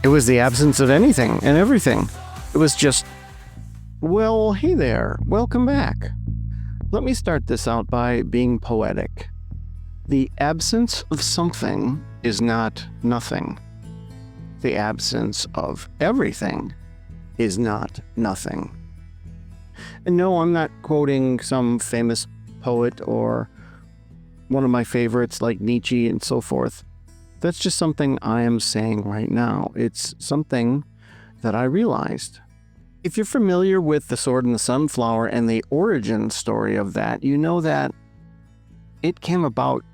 It was the absence of anything and everything. It was just, well, hey there, welcome back. Let me start this out by being poetic. The absence of something is not nothing. The absence of everything is not nothing. And no, I'm not quoting some famous poet or one of my favorites like Nietzsche and so forth. That's just something I am saying right now. It's something that I realized. If you're familiar with The Sword and the Sunflower and the origin story of that, you know that it came about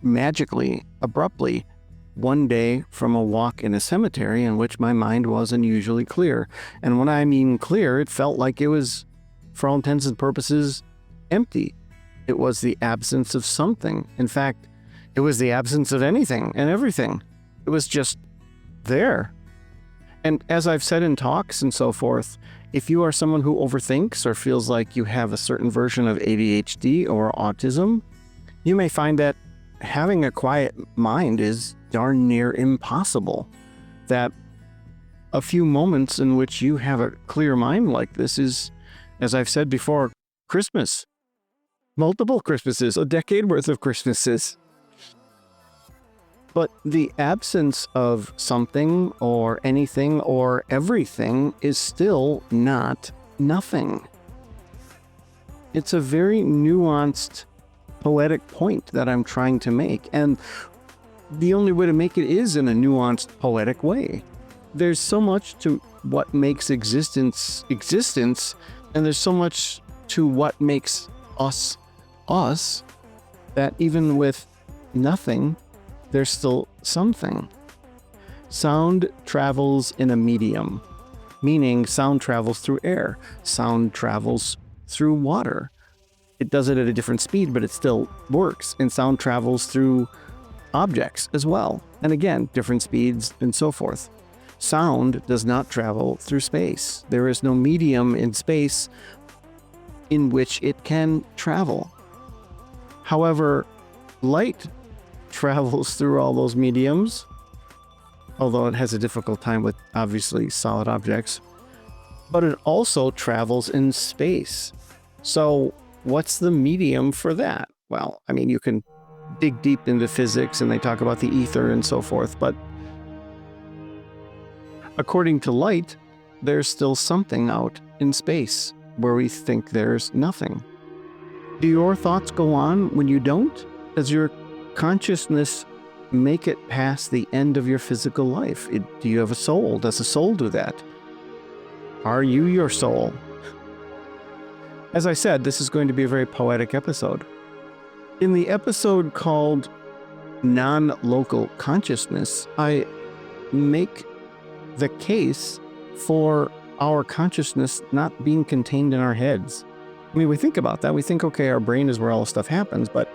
magically, abruptly, one day from a walk in a cemetery in which my mind was unusually clear. And when I mean clear, it felt like it was, for all intents and purposes, empty. It was the absence of something. In fact, it was the absence of anything and everything. It was just there. And as I've said in talks and so forth, if you are someone who overthinks or feels like you have a certain version of ADHD or autism, you may find that having a quiet mind is darn near impossible. That a few moments in which you have a clear mind like this is, as I've said before, Christmas. Multiple Christmases, a decade worth of Christmases. But the absence of something or anything or everything is still not nothing. It's a very nuanced, poetic point that I'm trying to make, and the only way to make it is in a nuanced, poetic way. There's so much to what makes existence, and there's so much to what makes us, that even with nothing, there's still something. Sound travels in a medium, meaning sound travels through air. Sound travels through water. It does it at a different speed, but it still works. And sound travels through objects as well. And again, different speeds and so forth. Sound does not travel through space. There is no medium in space in which it can travel. However, light travels through all those mediums, although it has a difficult time with obviously solid objects, but it also travels in space. So what's the medium for that? Well, I mean, you can dig deep into physics and they talk about the ether and so forth, but according to light, there's still something out in space where we think there's nothing. Do your thoughts go on when you don't? Does your consciousness make it past the end of your physical life? Do you have a soul? Does a soul do that? Are you your soul? As I said, this is going to be a very poetic episode. In the episode called Non-Local Consciousness, I make the case for our consciousness not being contained in our heads. I mean, we think about that. We think, okay, our brain is where all this stuff happens, but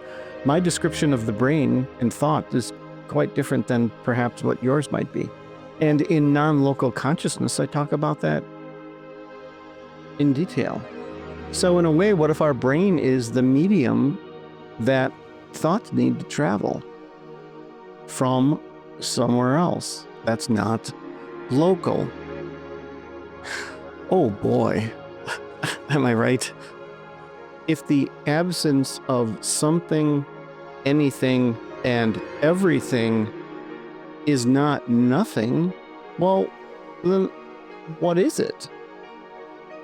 my description of the brain and thought is quite different than perhaps what yours might be. And in non-local consciousness, I talk about that in detail. So in a way, what if our brain is the medium that thoughts need to travel from somewhere else that's not local? Oh boy, am I right? If the absence of something, anything, and everything is not nothing, well, then what is it?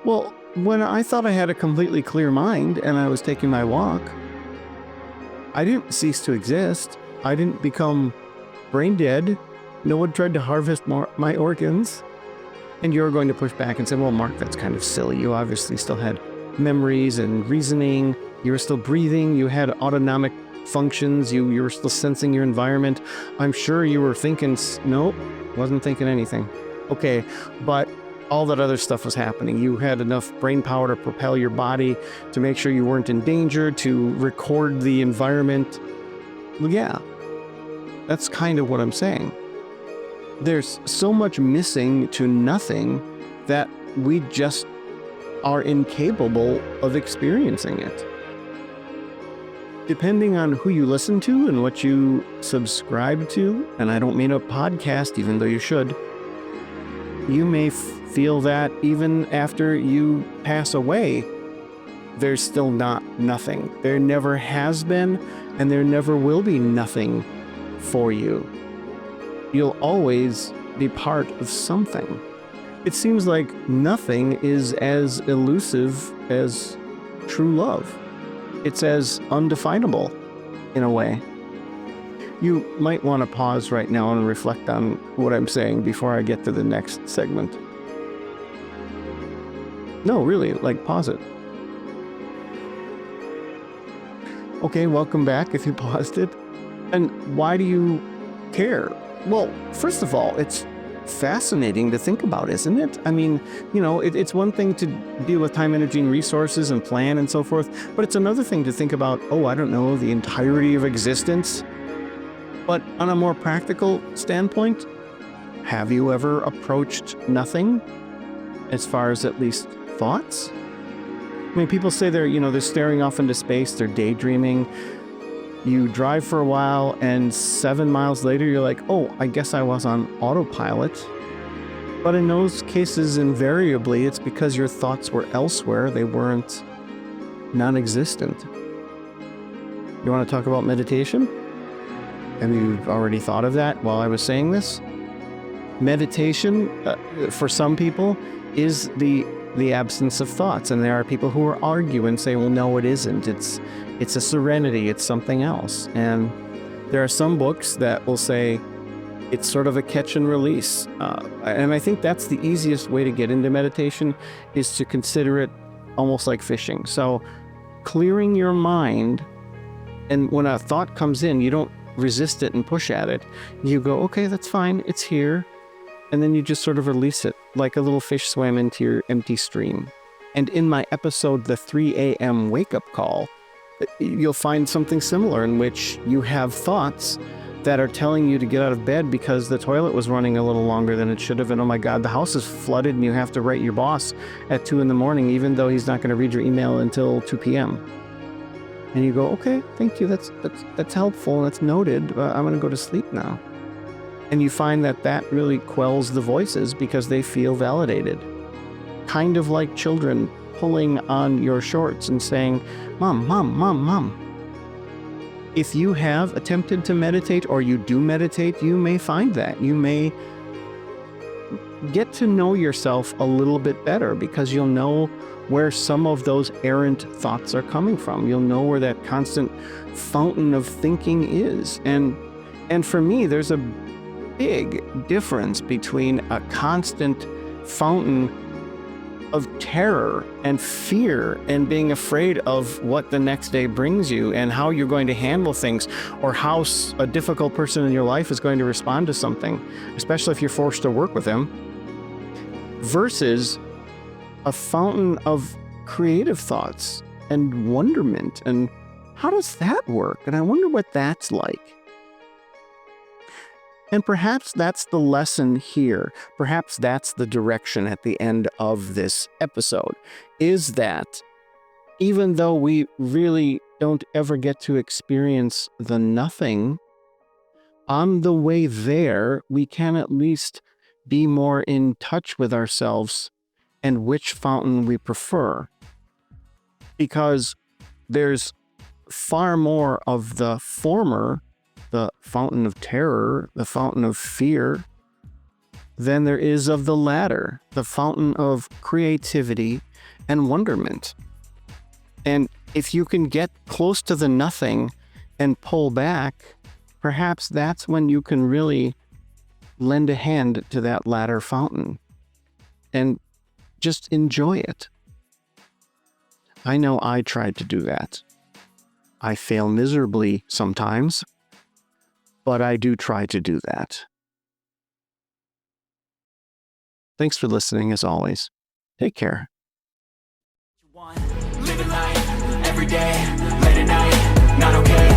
Well, when I thought I had a completely clear mind and I was taking my walk, I didn't cease to exist. I didn't become brain dead. No one tried to harvest my organs. And you're going to push back and say, well, Mark, that's kind of silly. You obviously still had memories and reasoning. You were still breathing. You had autonomic functions. You were still sensing your environment. I'm sure you were thinking, nope, wasn't thinking anything. Okay, but all that other stuff was happening. You had enough brain power to propel your body, to make sure you weren't in danger, to record the environment. Well, yeah, that's kind of what I'm saying. There's so much missing to nothing that we just are incapable of experiencing it. depending on who you listen to and what you subscribe to, and I don't mean a podcast, even though you should, you may feel that even after you pass away, there's still not nothing. There never has been, and there never will be nothing for you. You'll always be part of something. It seems like nothing is as elusive as true love. It's as undefinable in a way. You might want to pause right now and reflect on what I'm saying before I get to the next segment. No, really, pause it. Okay, welcome back if you paused it. And why do you care? Well, first of all, it's fascinating to think about, isn't it? I mean, it's one thing to deal with time, energy, and resources and plan and so forth, but it's another thing to think about, the entirety of existence. But on a more practical standpoint, have you ever approached nothing, as far as at least thoughts? I mean, people say they're staring off into space, they're daydreaming. You drive for a while, and 7 miles later, you're like, I guess I was on autopilot. But in those cases, invariably, it's because your thoughts were elsewhere. They weren't non-existent. You want to talk about meditation? Have you already thought of that while I was saying this? Meditation, for some people, is the absence of thoughts. And there are people who will argue and say, well, no, it isn't. It's a serenity. It's something else. And there are some books that will say it's sort of a catch and release. And I think that's the easiest way to get into meditation, is to consider it almost like fishing. So clearing your mind, and when a thought comes in, you don't resist it and push at it. You go, okay, that's fine. It's here. And then you just sort of release it like a little fish swam into your empty stream. And in my episode, the 3 a.m. wake-up call, you'll find something similar, in which you have thoughts that are telling you to get out of bed because the toilet was running a little longer than it should have, and oh my God, the house is flooded and you have to write your boss at 2 a.m, even though he's not going to read your email until 2 p.m. And you go, okay, thank you, that's helpful, and that's noted, I'm going to go to sleep now. And you find that really quells the voices because they feel validated. Kind of like children pulling on your shorts and saying, Mom, Mom, Mom, Mom. If you have attempted to meditate, or you do meditate, you may find that. You may get to know yourself a little bit better, because you'll know where some of those errant thoughts are coming from. You'll know where that constant fountain of thinking is. And for me, there's a big difference between a constant fountain of terror and fear and being afraid of what the next day brings you and how you're going to handle things, or how a difficult person in your life is going to respond to something, especially if you're forced to work with them, versus a fountain of creative thoughts and wonderment. And how does that work? And I wonder what that's like. And perhaps that's the lesson here. Perhaps that's the direction at the end of this episode, is that even though we really don't ever get to experience the nothing, on the way there, we can at least be more in touch with ourselves and which fountain we prefer. Because there's far more of the former, the fountain of terror, the fountain of fear, than there is of the latter, the fountain of creativity and wonderment. And if you can get close to the nothing and pull back, perhaps that's when you can really lend a hand to that latter fountain and just enjoy it. I know I tried to do that. I fail miserably sometimes, but I do try to do that. Thanks for listening, as always. Take care. Living life every day, late at night, not okay.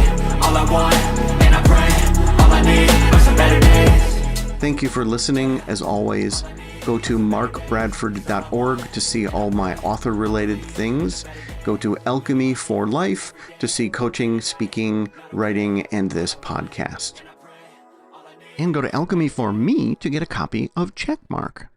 All I want, and I pray, all I need are some better days. Thank you for listening, as always. Go to markbradford.org to see all my author-related things. Go to Alchemy for Life to see coaching, speaking, writing, and this podcast. And go to Alchemy for Me to get a copy of Checkmark.